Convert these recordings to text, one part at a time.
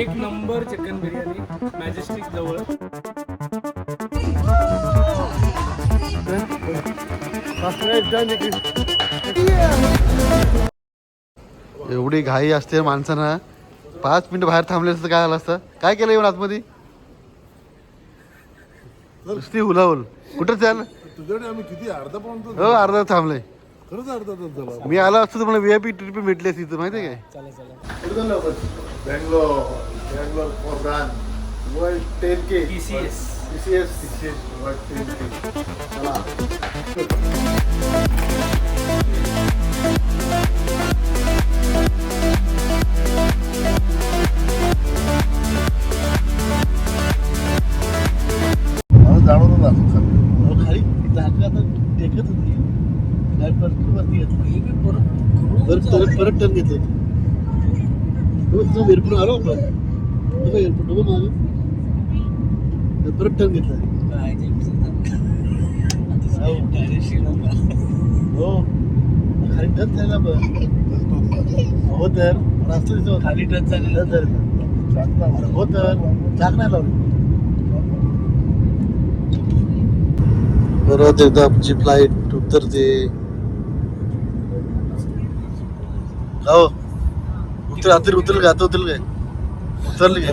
एक number chicken biryani majestic जवळ. एवढी घाई असते माणसांना. 5 मिनिटं बाहेर थांबले असतं काय झालं असतं. काय केलं येऊन आतमध्ये नुसती हुलाहुल. कुठं चाल तुझ्याकडे आम्ही किती अर्धा पाऊण तास हो अर्धा थांबले. खरंच अर्धा तास झाला. मी आलो असतो तर मला VIP ट्रिप भेटली असती तिथं माहिती आहे काय. Bangalore Bangalore for run world 10K TCS world 10K. चला जाणवलं ना खाली जागा टेकत होती वरती घेतलं परत टर्न घेतलं. एअरपोर्ट आलो आपण एअरपोर्ट मागे परत टर्न घेतला. हो खाली टच झाला हो तर रस्ता खाली टच झालेला हो तर चाक नाही लावली. परत एकदा आमची फ्लाईट उतरते. हो उतरल का आता उतरल काय उतरली काय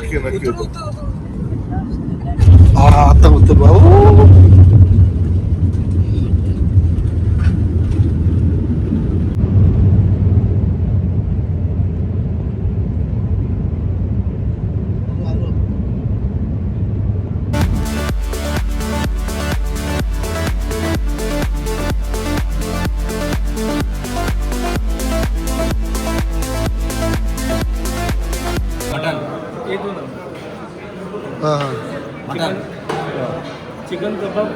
आता उतर भाऊ. चिकन कबाब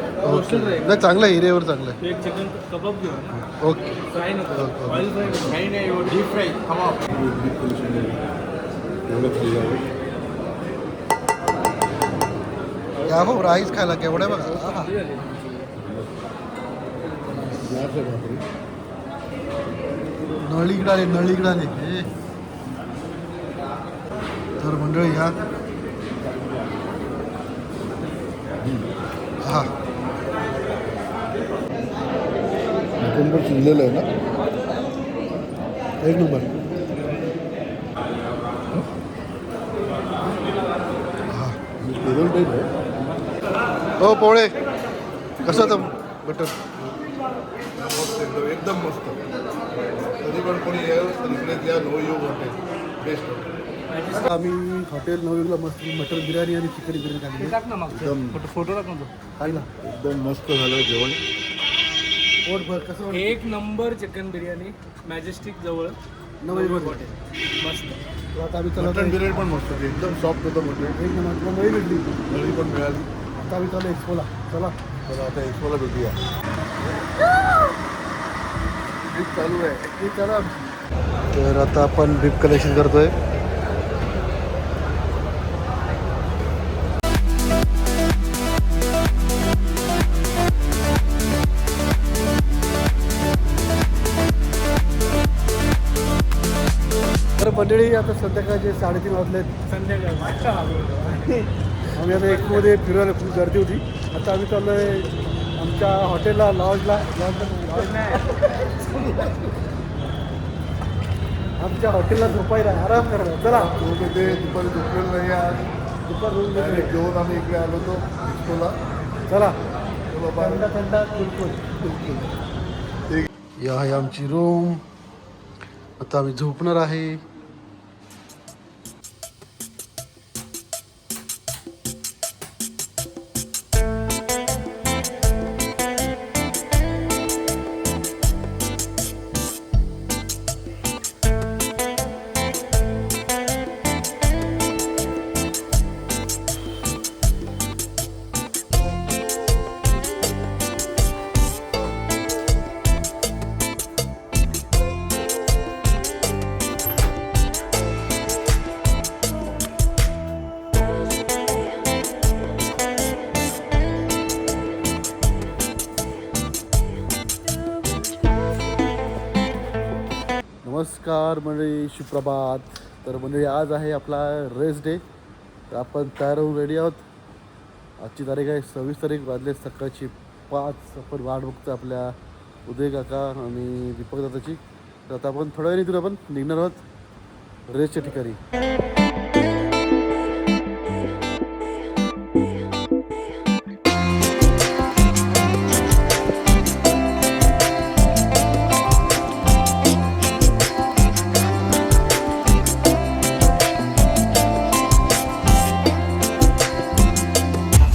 नाही चांगलं आहे हिरेवर चांगलं आहे. एक चिकन कबाब घेऊ ना. ओके फ्राय नको ऑइल फ्राय नाही डीप फ्राय कबाब. या हो राईस खायला केवढ्या बघा. नळीकडे आले तर मंडळी ह्या हा नंबर शिजलेलं आहे ना एक नंबर. हो पोळे कसं होतं बटर एकदम मस्त. कधी पण कोणी इकडे द्या नो यू हॉटेल बेस्ट. आम्ही हॉटेल नवयुगला मस्त मटन बिर्याणी आणि चिकन बिर्याणी खाल्ली. टाक ना मग फोटो टाक ना. खाई ना एकदम मस्त झालं जेवण. पोटभर कसं एक नंबर चिकन बिर्याणी मॅजेस्टिक जवळ नवयुग हॉटेल मस्त. आता आम्ही चला मटन बिर्याणी पण मस्त होती. एकदम सॉफ्ट होतं मटन. एक नंबर नवी भेटली. नळी पण मिळाली. आता आम्ही चालू एक्सपोला. चला तर आता एक्सपोला भेटूया. चालू आहे चला. तर आता आपण बीफ कलेक्शन करतोय. तर मंडळी आता संध्याकाळचे 3:30 वाजलेत. संध्याकाळी आम्ही आता एक्सपोमध्ये फिरायला खूप गर्दी होती. आता आम्ही चाललोय आमच्या हॉटेलला लॉजला. आमच्या हॉटेलला झोपायला आराम करायला. चला ते दुपारी झोपलेलं नाही आज. दुपार रूम जेवण आम्ही इकडे आलो होतो एक्सपोला. चला थंड थंड बिलकुल. या आहे आमची रूम. आता आम्ही झोपणार आहे. नमस्कार मंडळी, सुप्रभात. तर मंडळी आज आहे आपला रेस डे. तर आपण तयार होऊन रेडी आहोत. आजची तारीख आहे 26 तारीख, वाजले सकाळची 5. आपण वाट बघतो आपल्या उदय काका आणि दीपक दादाची. तर आता आपण थोड्या वेळाने आपण निघणार आहोत रेसच्या ठिकाणी.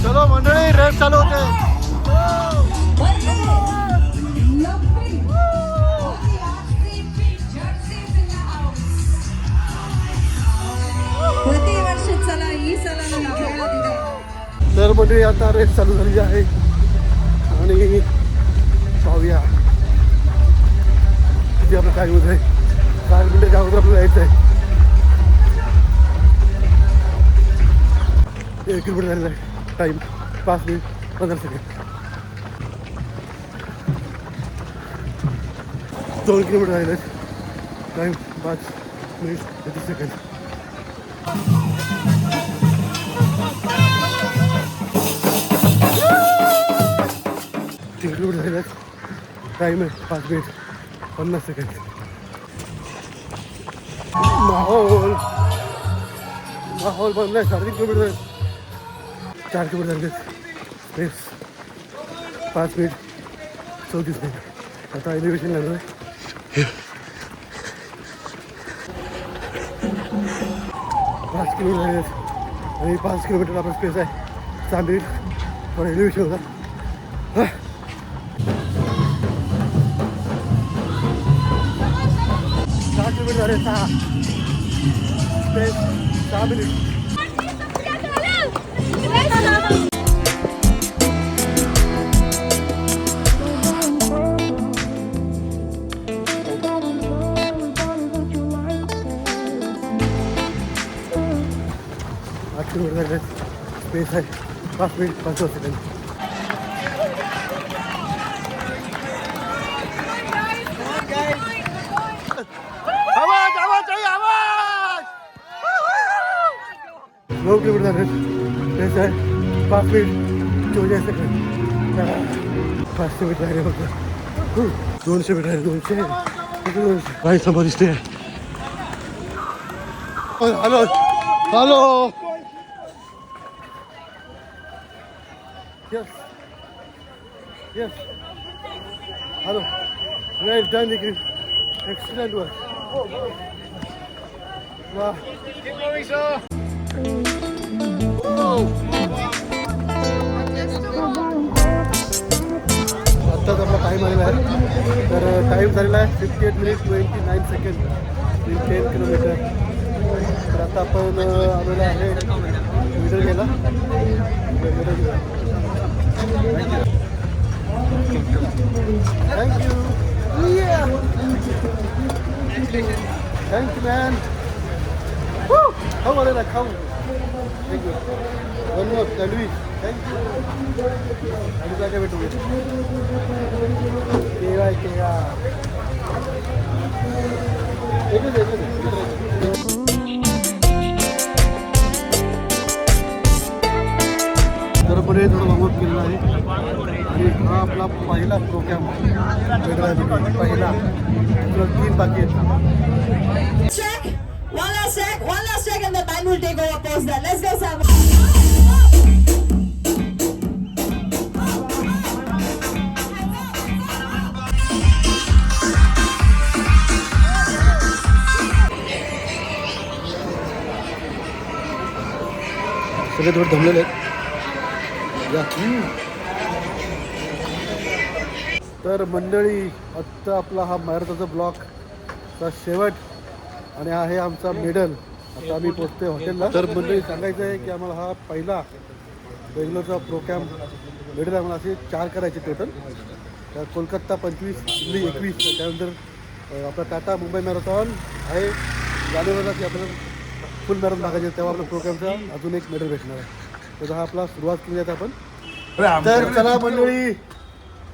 चलो मंडळी, रेस चालू होते. तर मंडळी आता रेस चालू झाली आहे आणि पाहूया किती आपलं काय होत आहे. 4 मिनिटाच्या अगोदर आपल्याला यायचं आहे. 1 किलोमीटर झालेला आहे. Time 5 minute 15 second. 2 किलोमीटर झालेलं आहे. Time 5 minute 30 second. किलोमीटर झालेलं आहे. टाईम आहे 5 मिनिट 50 सेकंड. माहोल बनला आहे. 3.5 किलोमीटर आहे. 4 किलोमीटर झाले. Race 5 minute 34 second. आता एलिव्हेशन लागलं आहे. 5 किलोमीटर झाले आणि 5 किलोमीटर आपला स्पेस आहे. 6 मिनिट पण एलिव्हेशन होता. 6 किलोमीटर झाले. 6 स्पेस 6 मिनिट. 8 किलोमीटर झाले. स्पेस आहे 5 मिनिट 55 सेकंड. आवाज आवाज आवाज. 9 किलोमीटर झाले. स्पेस आहे 5 मिनिट 44 सेकंड. 500 मीटर राहिले फक्त. 200 मीटर आहे. 200 काही समोर दिसते. Hello hello. Yes. Yes. Hello. Well done, Nikhil. Excellent work. Wow. Keep going, sir. आत्ताच आपला टाईम आलेला आहे. तर टाईम झालेला आहे 58 मिनिट 29 सेकंड इन 10 किलोमीटर. तर आता आपण आलेला आहे मीटर गेला. Thank you. Yeah. Thank you, man. Woo! How are you? How? Thank you. One more, sandwich. Thank you. And क्या क्या बैठोगे? केला केला. तर पुढे थोडं वामअप केलेलं आहे आणि हा आपला पहिला प्रोग्राम पहिला 3 बाकी आहेत. Check. One last check, and the band will take over post that. Let's go, Sam. सगळे थोडे दमलेले आहेत. तर मंडळी, आत्ता आपला हा मॅरेथॉनचा ब्लॉकचा शेवट आणि हा आहे आमचा मेडल. आता आम्ही पोहोचतोय हॉटेलला. तर मंडळी सांगायचं आहे की आम्हाला हा पहिला बेंगलोरचा प्रोग्राम मेडल आम्हाला असे 4 करायचे टोटल. तर कोलकाता 25, दिल्ली 21, त्यानंतर आपला टाटा मुंबई मॅरेथॉन आहे जानेवारीला की आपल्याला फुल मॅरेथॉन भागायचे. तेव्हा आपल्या प्रोग्रामचा अजून एक मेडल भेटणार आहे. तर हा आपला सुरुवात केली आहे आपण. तर चला मंडळी,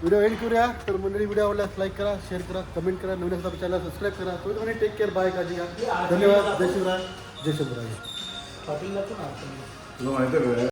व्हिडिओ एंड करूया. तर मंडळी व्हिडिओ आवडल्यास लाईक करा, शेअर करा, कमेंट करा, नवीन असता चॅनल सबस्क्राईब करा. तुम्ही टेक केअर, बाय, काळजी घ्या. धन्यवाद. जय शिवराय, जय शिवराय. तुला माहिती आहे